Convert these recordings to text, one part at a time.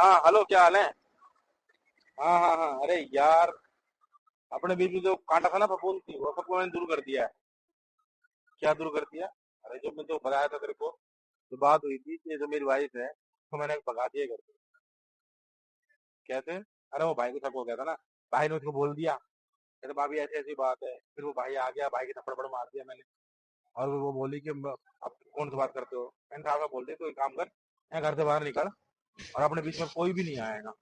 हाँ हेलो, क्या हाल है? हाँ हाँ हाँ, अरे यार, अपने बीच में जो कांटा था ना फफूंद थी, वो सबको मैंने दूर कर दिया है। क्या दूर कर दिया? अरे जो मैं तो बताया था तेरे को, जो बात हुई थी कि जो मेरी वाइफ है, तो मैंने भगा दिया घर से। कैसे? अरे वो भाई को शक हो गया था ना। भाई ने उसको बोल दिया, कहते भाभी ऐसी ऐसी बात है। फिर वो भाई आ गया, भाई की थप्पड़ मार दिया मैंने। और वो बोली कि अब कौन सी बात करते हो? मैंने कहा बोल दे तो एक काम कर, यहाँ घर से बाहर निकल, और अपने बीच में कोई भी नहीं आएगा।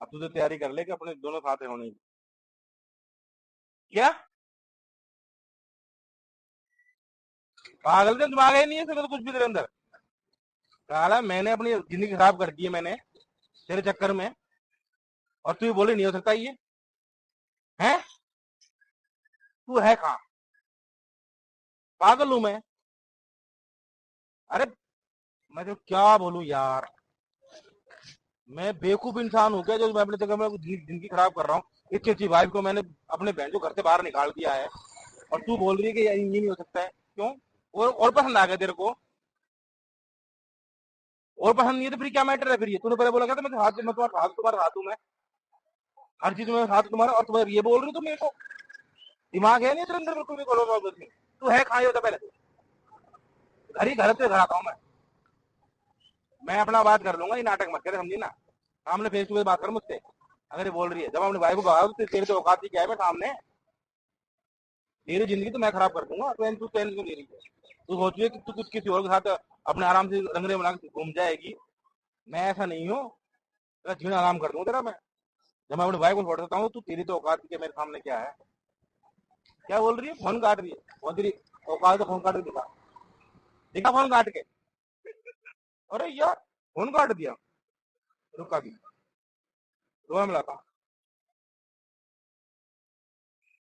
अब तुझे तैयारी कर ले कि अपने दोनों साथ होने की। क्या? पागल, का दिमाग है नहीं है तो कुछ भी तेरे अंदर। साला मैंने अपनी जिंदगी खराब कर दी है मैंने, तेरे चक्कर में। और तू ये बोले नहीं हो सकता ये? है? तू है कहाँ? पागल हूं मैं? अरे मैं तो क्या बोलूं यार। मैं बेवकूफ इंसान हूँ क्या, जो मैं अपने जगह में जिंदगी खराब कर रहा हूँ? इतनी अच्छी वाइफ को मैंने अपने बहन को घर से बाहर निकाल दिया है, और तू बोल रही है कि ये नहीं हो सकता है? क्यों? और पसंद आ गया तेरे को? और पसंद नहीं है तो फिर क्या मैटर है? फिर ये तूने पहले बोला क्या था, मैं तुम्हारा हाथ, तुम्हारा हाथ हूं मैं। हर चीज में हाथ तुम्हारा, और तुम्हारे ये बोल रही हो तुम मेरे को? दिमाग है नहीं तेरे अंदर बिल्कुल भी? बोलो, तू है कहाँ? ये होता पहले घर ही घर से घर आता हूँ मैं अपना बात कर लूंगा, ये नाटक मत करे, समझी ना? सामने फेस टू फेस बात कर मुझसे। अगर ये बोल रही है, जब अपने भाई को कहा तो तेरे तो औकात ही क्या है? मैं सामने तेरी जिंदगी तो मैं खराब कर दूंगा, तू टेंशन क्यों ले रही है? तू सोच रही है कि तू कुछ किसी और के साथ अपने आराम से रंगने बना के घूम जाएगी। मैं ऐसा नहीं हूँ, तेरा जीना आराम कर दूंगा तेरा मैं। जब मैं अपने भाई को छोड़ देता हूँ, तो तेरी तो औकात ही क्या मेरे सामने क्या है? क्या बोल रही है? फोन काट रही है? फोन तेरी औकात तो फोन काट के दिखा, दिखा फोन काट के। अरे यार, फोन काट दिया? रुका भी, रोया मिलाता,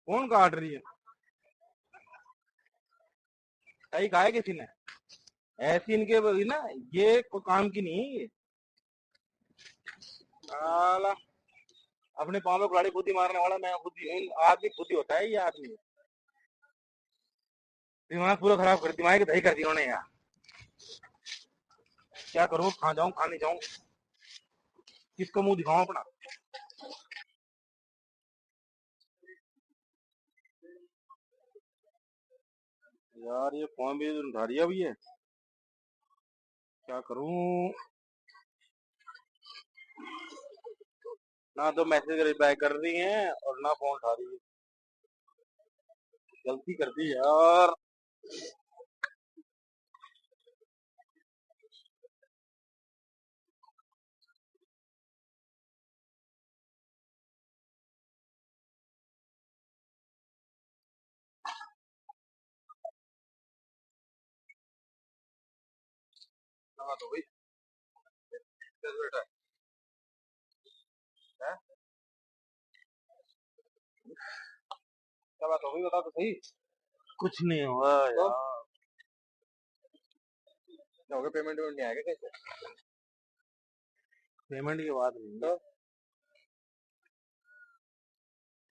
फोन काट रही है? सही कहा है किसी ने, ऐसी इनके ना, ये कोई काम की नहीं है। साला अपने पाँव में कुल्हाड़ी खुद ही मारने वाला मैं खुद ही आदमी, खुद ही होता है ये आदमी। दिमाग पूरा खराब कर, दिमाग की दही कर दी उन्होंने यार। क्या करूँ, कहाँ जाऊँ कहाँ नहीं जाऊँ, किसको मुंह दिखाऊं अपना? यार ये फोन भी उठा दिया भी है, क्या करूँ? ना तो मैसेज रिप्लाई कर रही है और ना फोन उठा रही है। गलती कर दी यार। ना तो भाई, कैसे बैठा है? क्या बात हो गई, बता तो सही। कुछ नहीं हुआ तो यार। क्या हो गया, पेमेंट वेमेंट नहीं आएगा कैसे? पेमेंट की बात नहीं है, तो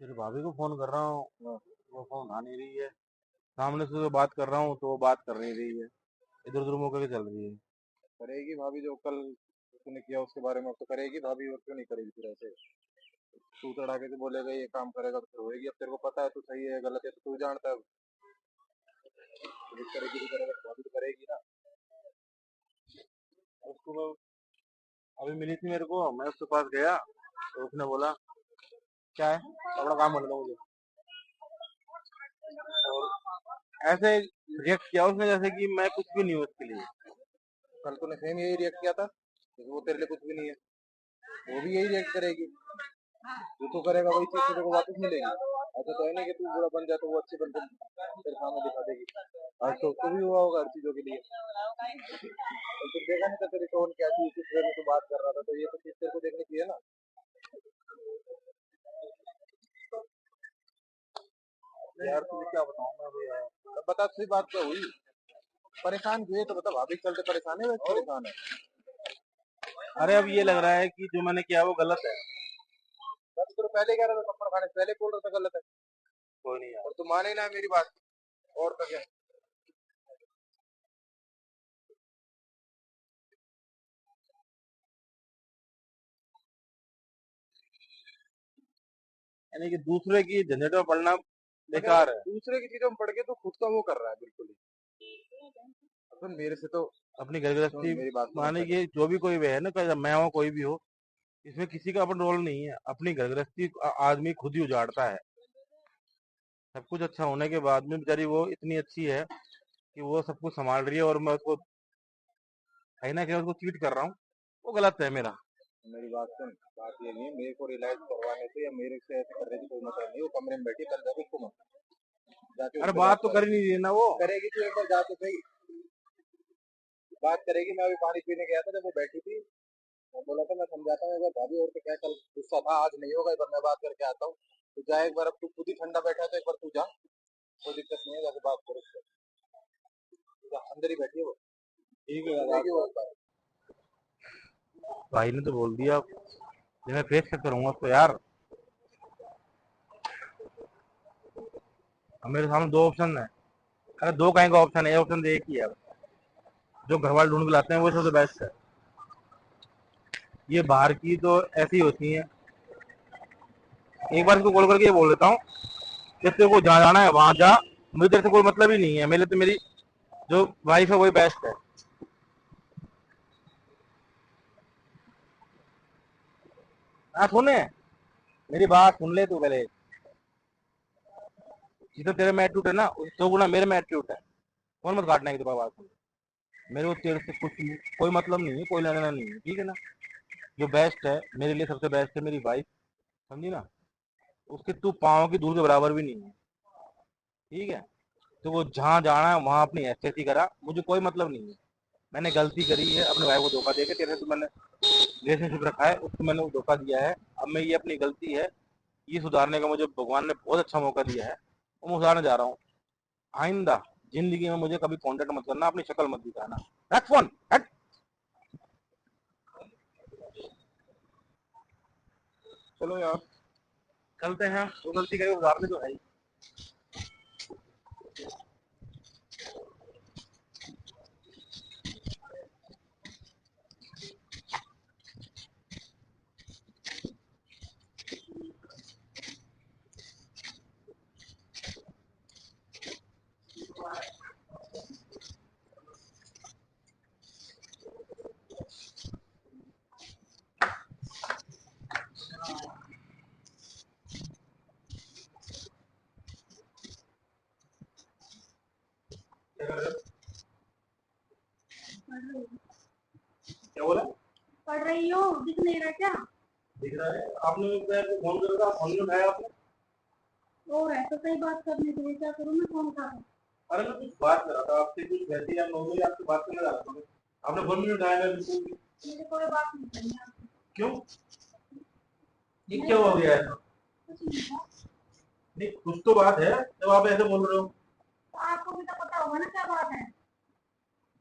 तेरे भाभी को फोन कर रहा हूँ, वो फोन उठा नहीं रही है। सामने से जो बात कर रहा हूँ तो वो बात कर नहीं रही है, इधर उधर मुंह करके चल रही है। करेगी भाभी, जो कल उसने किया उसके बारे में तो करेगी भाभी, और क्यों नहीं करेगी फिर ऐसे? तू चढ़ा के तो बोलेगा ये काम करेगा तो फिर होएगी। अब तेरे को पता है तू सही है गलत है तो तू जानता है, तो करेगी तो करेगा, भाभी तो करेगी ना। उसको अभी मिली थी मेरे को, मैं उसके पास गया तो उसने बोला क्या है, अपना काम करने दो मुझे। और ऐसे रिएक्ट किया उसने जैसे कि मैं कुछ भी नहीं हूँ उसके लिए। कल तूने सेम यही रिएक्ट किया था कि वो तेरे लिए कुछ भी नहीं है, वो भी यही रिएक्ट करेगी। जो तू करेगा वही चीज तेरे को वापस मिलेगी। ऐसा तो है नहीं कि तू बुरा बन जाए तो वो अच्छी बन के तेरे सामने दिखा देगी। आज तो उसको भी हुआ होगा हर चीजों के लिए। और तुम देखा नहीं था तेरी टोन क्या थी, किस वे में तू बात कर रहा था, तो ये तो चीज तेरे को देखनी चाहिए ना। यार तुझे क्या बताऊं मैं अभी यार। अब बता सही बात क्या हुई? परेशान क्यों है तो बता, भाभी के चलते परेशान है वैसे परेशान है? अरे अब ये लग रहा है कि जो मैंने किया वो गलत है। मैं तो तेरे पहले कह रहा था, थप्पड़ खाने से पहले बोल रहा था गलत है। कोई नहीं यार, और तू माने ना मेरी बात। और तो क्या। यानी कि दूसरे की झंझट में पड़ना बेकार है। दूसरे की चीजों में पड़ के तो खुद का वो कर रहा है बिल्कुल ही। अपन मेरे से तो अपनी घर गृहस्थी मेरी बात माने कि जो भी कोई भी है ना, चाहे मैं हो कोई भी हो, इसमें किसी का अपन रोल नहीं है। अपनी घर गृहस्थी आदमी खुद ही उजाड़ता है। सब कुछ अच्छा होने के बाद में बेचारी वो इतनी अच्छी है कि वो सब कुछ संभाल रही है, और मैं उसको कहीं ना कहीं उसको चीट कर रहा हूँ, वो गलत है मेरा। मेरी बात सुन, बात ये नहीं है मेरे को रिलाइज करवाने से या मेरे से ऐसे करने की कोई मतलब नहीं। वो कमरे में बैठी, कल जाके उसको मत जाके अरे उससे बात बात तो कर। कर ही नहीं रही ना वो। करेगी तू एक बार, जा तो सही, बात करेगी। मैं अभी पानी पीने गया था, जब वो बैठी थी, मैं बोला था मैं समझाता हूँ एक बार भाभी, और तो क्या, कल गुस्सा था, आज नहीं होगा, एक बार मैं बात करके आता हूँ। तो जा एक बार, अब तू खुद ही ठंडा बैठा है तो एक बार तू जा, कोई दिक्कत नहीं है, जाके बात करो उससे। अंदर ही बैठी है वो, ठीक है जाएगी वो बात। भाई ने तो बोल दिया, मैं फेस कैसे करूंगा उसको यार। अब मेरे सामने दो ऑप्शन है। अरे दो कहीं का ऑप्शन है, ऑप्शन एक ही है। जो घर वाले ढूंढ के लाते हैं वो सबसे बेस्ट है। ये बाहर की तो ऐसी होती है। एक बार इसको कॉल करके ये बोल देता हूँ कि तेरे को जहाँ जाना है वहां जा, मुझे तेरे से कोई मतलब ही नहीं है। मेरे तो मेरी जो वाइफ है वही बेस्ट है। हाँ सुने, मेरी बात सुन ले तू पहले। जितना तेरे में एटीट्यूड है ना, उससे 100 गुना मेरे में एटीट्यूड है। कौन मत काटना है कि बात सुन। मेरे को तेरे से कुछ कोई मतलब नहीं है, कोई लेना देना नहीं है, ठीक है ना। जो बेस्ट है मेरे लिए, सबसे बेस्ट है मेरी वाइफ, समझी ना। उसके तू पाँव की धूल के बराबर भी नहीं है, ठीक है। तो वो जहाँ जाना है वहां अपनी हैसियत ही करा, मुझे कोई मतलब नहीं है। मैंने गलती करी है अपने भाई को धोखा देके, तेरे से तो मैंने रिलेशनशिप रखा है, उसको मैंने धोखा दिया है। अब मैं, ये अपनी गलती है, ये सुधारने का मुझे भगवान ने बहुत अच्छा मौका दिया है, वो मैं सुधारने जा रहा हूँ। आइंदा जिंदगी में मुझे कभी कांटेक्ट मत करना, अपनी शक्ल मत दिखाना। रख फोन, हट। चलो यार, चलते हैं, वो गलती करी उधारने तो है ही। क्या बोला? पढ़ रही हो, दिख नहीं रहा क्या? दिख रहा है। आपने फोन करा था, फोन नहीं उठाया आपने। और है तो सही बात करने के लिए क्या करूँ मैं फोन का? अरे मैं कुछ बात कर रहा था आपसे, कुछ वैसे या नॉर्मली आपसे बात करने लगा था। आपने फोन नहीं उठाया मैं बिल्कुल भी। मुझे कोई बात नहीं करनी आपसे। क्यों? ये क्या हो गया है? कुछ नहीं है। नहीं, कुछ तो बात है जब आप ऐसे बोल रहे हो। तो आपको भी तो पता होगा ना क्या बात है।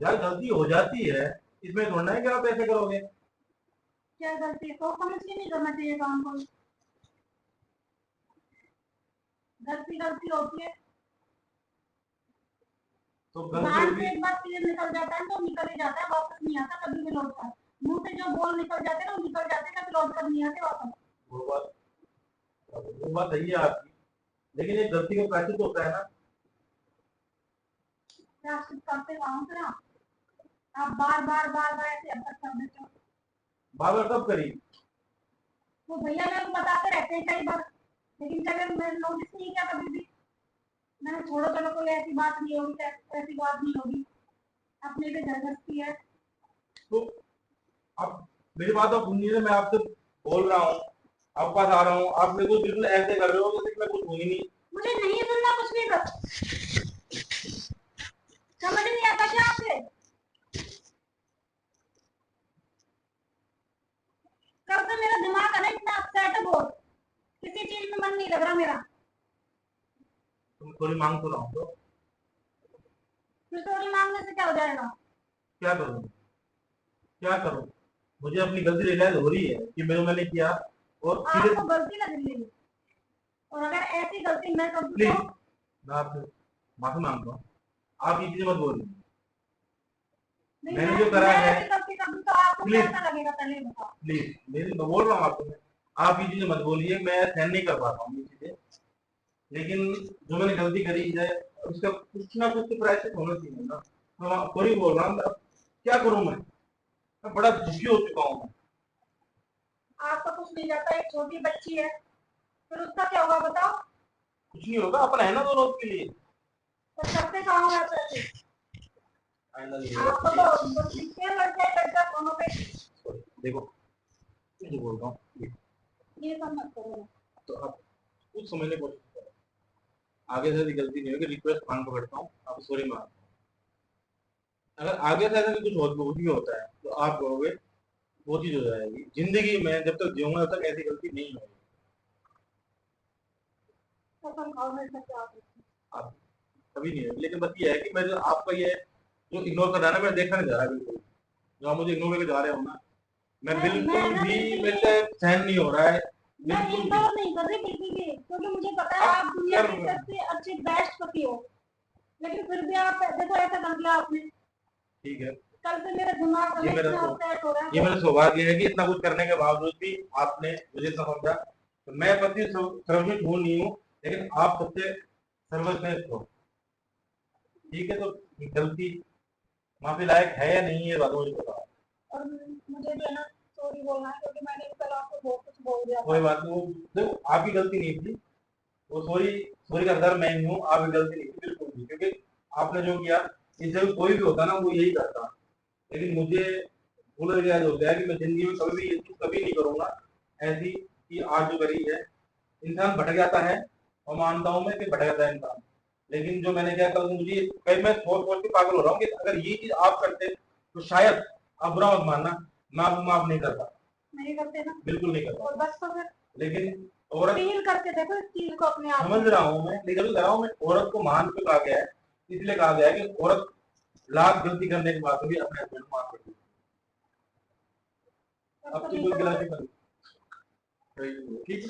यार गलती हो जाती है, इसमें थोड़ा है कि आप ऐसे करोगे। क्या गलती है? तो समझ के नहीं करना चाहिए काम को। गलती गलती होती है। तो गलती बाहर होगी। से एक बार तीर निकल जाता है तो निकल ही जाता है, वापस नहीं आता, कभी भी लौटता है। मुंह से जो बोल निकल जाते हैं वो निकल जाते हैं, कभी लौट कर नहीं आते वापस। वो बात वो बात सही है आपकी, लेकिन ये गलती का प्रायश्चित होता है ना। प्रायश्चित करते काम से आप बार बार बार बार ऐसे हरकत कर देते हो। बार बार कब करी? वो भैया मेरे को बताते रहते हैं कई बार, लेकिन जब मैंने नोटिस नहीं किया कभी भी। मैंने छोड़ो, चलो कोई ऐसी बात नहीं होगी, ऐसी बात नहीं होगी, अपने पे जबरदस्ती है। तो आप मेरी बात आप सुनिए, मैं आपसे बोल रहा हूँ, आपके पास आ रहा हूँ, आप मेरे को बिल्कुल ऐसे कर रहे हो जैसे कि मैं कुछ हूँ ही नहीं। मुझे नहीं सुनना कुछ भी, बस समझ नहीं आता क्या आपसे? कल से मेरा दिमाग है ना इतना अपसेट है बहुत, किसी चीज में मन नहीं लग रहा मेरा। तुम थोड़ी मांग तो रहा हूँ तो फिर थोड़ी मांगने से क्या हो जाएगा? क्या करूँ, क्या करूँ? मुझे अपनी गलती रियलाइज हो रही है कि मैंने किया, और सीधे आपको गलती लग रही है, और अगर ऐसी गलती मैं कर दूं प्लीज, तो? मैं आपसे माफी मांगता हूँ, आप ये चीजें मत बोलिए। नहीं, मैंने जो करा मैं है, ऐसी गलती कर दूं तो आपको प्लीज कैसा लगेगा पहले बताओ। प्लीज, मेरी मैं बोल रहा हूँ आपको, मैं आप ये चीजें मत बोलिए, मैं सहन नहीं कर पाता हूँ। लेकिन जो मैंने गलती करी है उसका कुछ ना कुछ तो प्रायश्चित होना चाहिए ना। मैं सॉरी बोल रहा हूँ, अब क्या करूँ मैं बड़ा दुखी हो चुका हूँ। आपका कुछ नहीं जाता, एक छोटी बच्ची है, फिर उसका क्या होगा बताओ? कुछ नहीं होगा, अपन है ना दोनों के लिए। तो सबसे कहाँ होगा पैसे? फाइनली आपको तो सीखने लग जाए दोनों पे। देखो मैं जो बोल रहा हूँ ये सब मत करो। तो आप कुछ समझने की कोशिश करो। आगे से भी गलती नहीं होगी, रिक्वेस्ट मांग पकड़ता हूँ, आप सॉरी मांग। अगर आगे से ऐसा कुछ हो भी होता है तो आप कहोगे वो चीज हो जाएगी। जिंदगी में जब तक जीऊंगा तब तक ऐसी गलती नहीं होगी। कसम खाओ मेरे से क्या होगा। आप कभी नहीं होगी। लेकिन बस ये है कि मैं जो आपका ये जो इग्नोर कर रहा है ना, मैं देखना नहीं चाह रहा बिल्कुल। जो आप मुझे इग्नोर करके जा रहे हो ना, मैं मैं बिल्कुल ना भी, बिल्कुल मेरे भी से सहन नहीं हो रहा है, मैं बिल्कुल भी। इग्नोर नहीं कर रही बिल्कुल भी, क्योंकि मुझे पता है आप आप दुनिया कर के सबसे अच्छे बेस्ट पति हो। लेकिन फिर भी आप देखो ऐसा कर दिया आपने। ठीक है, कल से मेरा दिमाग ये मेरा इतना अपसेट हो रहा ये है। मेरा सौभाग्य है कि इतना कुछ करने के बावजूद भी आपने मुझे इतना समझा। तो मैं पति सर्वश्रेष्ठ हूँ नहीं हूँ, लेकिन आप सबसे सर्वश्रेष्ठ हो। ठीक है, तो गलती माफी लायक है या नहीं ये बात मुझे बताओ। और मुझे जो है ना सॉरी बोलना है, क्योंकि मैंने कल आपको बहुत कुछ बोल दिया कोई था। बात नहीं, वो देखो आपकी गलती नहीं थी। वो सॉरी, सॉरी का हकदार मैं ही हूँ, आपकी गलती नहीं थी बिल्कुल भी। क्योंकि आपने जो किया, इस जगह कोई भी होता ना वो यही करता। लेकिन मुझे भूल गया होता है कि मैं जिंदगी में कभी भी ये चीज कभी नहीं करूंगा ऐसी कि आज जो करी है। इंसान भटक जाता है और मानता हूं मैं कि भटक जाता है इंसान। लेकिन जो मैंने किया कल, मुझे कहीं मैं सोच सोच के पागल हो रहा हूँ कि अगर ये चीज आप करते तो शायद, आप बुरा मत मानना, मैं आपको माफ नहीं करता। नहीं करते ना? बिल्कुल नहीं करता। और बस तो फिर लेकिन औरत, फील करके देखो इस चीज को अपने आप समझ में। रहा हूँ मैं, लेकिन कर रहा हूँ मैं, औरत को महान क्यों कहा गया है? इसलिए कहा गया है कि औरत लाख गलती करने के बाद भी अपने हस्बैंड को माफ करती है। अब अब तो तो नहीं कोई करोगे। गलती कर, ठीक है।